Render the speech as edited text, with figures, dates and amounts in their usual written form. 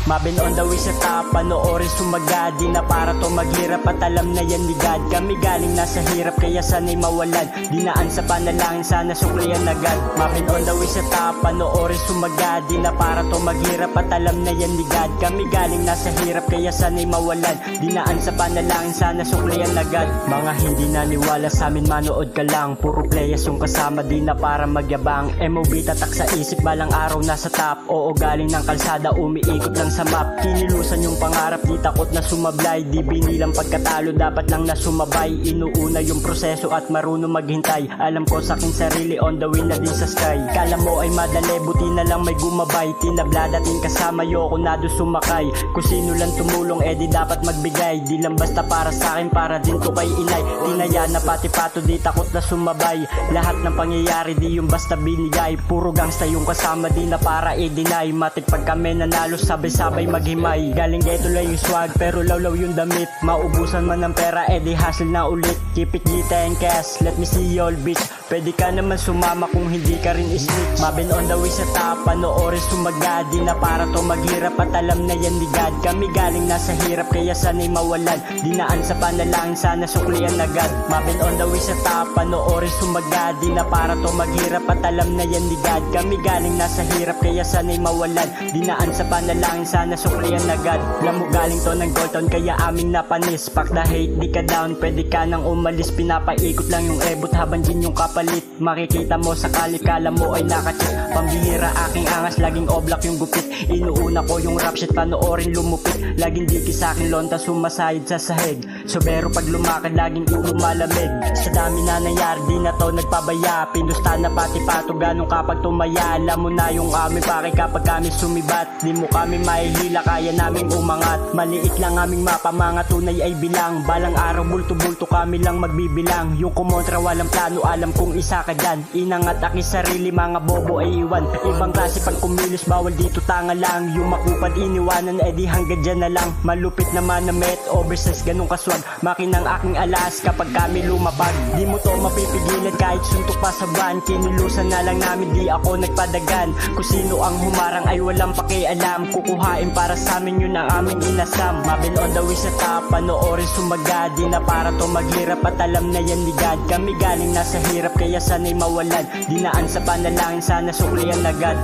Mabin on the way sa top, panoorin sumagad. Di na para to maghirap at alam na yan ni God. Kami galing nasa hirap kaya sana'y mawalan. Dinaan sa panalangin sana suklian agad. Mabin on the way sa top, panoorin sumagad. Di na para to maghirap at alam na yan ni God. Kami galing nasa hirap kaya sana'y mawalan. Dinaan sa panalangin sana suklian agad. Mga hindi naniwala sa amin manood ka lang. Puro players yung kasama di na para magyabang. MOB tatak sa isip balang araw nasa top. Oo galing ng kalsada umiikot lang sa map. Kinilusan yung pangarap di takot na sumablay. Di binilang pagkatalo dapat lang na sumabay. Inuuna yung proseso at marunong maghintay. Alam ko sa aking sarili on the way na din sa sky. Kala mo ay madali buti na lang may gumabay. Tinablada din kasama yoko na do sumakay. Kung sino lang tumulong di dapat magbigay. Di lang basta para sa akin para din to kay inay. Tinaya na pati pato di takot na sumabay. Lahat ng pangyayari di yung basta binigay. Puro gangsta yung kasama di na para i-deny. Matik pag kami nanalo sabay-sabay maghimay. Galing ghetto lang yung swag pero lawlaw yung damit. Maubusan man ng pera di hustle na ulit. Keep it gita and cash, let me see all bitch. Pwede ka naman sumama kung hindi ka rin snitch. Mabin on the way sa top, panoorin sumagad. Di na para to maghirap at alam na yan ni God. Kami galing nasa hirap kaya sana'y mawalan. Dinaan sa panalangin sana suklian agad. Mabin on the way sa top, panoorin sumagad. Di na para to maghirap at alam na yan ni God. Kami galing nasa hirap kaya sana'y mawalan. Dinaan sa panalangin sana suklian agad. Alam mo galing to ng Goldtown kaya aming napanis. Fuck the hate, di ka down, pwede ka nang umalis. Pinapaikot lang yung ebot habang din yung kapalit. Makikita mo sa kala mo ay nakachit. Pambihira aking angas, laging oblak yung gupit. Inuuna ko yung rap shit, panoorin lumupit. Laging diki sa akin lonta, sumasayid sa sahig. Sobero pag lumakad, laging lumalamig. Sa dami na nangyari, di na to nagpabaya. Pinusta na pati pato, ganong kapag tumaya. Alam mo na yung aming pake kapag kami sumibat. Di mo kami mahihila, kaya naming umangat. Maliit lang aming mapa, mga tunay ay bilang. Balang araw, bulto-bulto kami lang magbibilang. Yung kumontra walang plano, alam kong isa ka dyan. Inangat aking sarili, mga bobo ay iwan. Ibang klase pag kumilos, bawal dito tanga lang. Yung makupad iniwanan, di hanggang dyan na lang. Malupit naman na met, oversize ganong kaswag. Makinang aking alas kapag kami lumapag. Di mo to mapipigilan kahit suntok pa sa van. Kinilusan na lang namin, di ako nagpadagan. Kung sino ang humarang ay walang pakialam. Kukuhain para sa amin yun ang aming inasam. Mabin on the way sa top, panoorin sumagad. Di na para to maghirap at alam na yan ni God. Kami galing nasa hirap kaya sana'y mawalan. Dinaan sa panalangin sana suklian agad.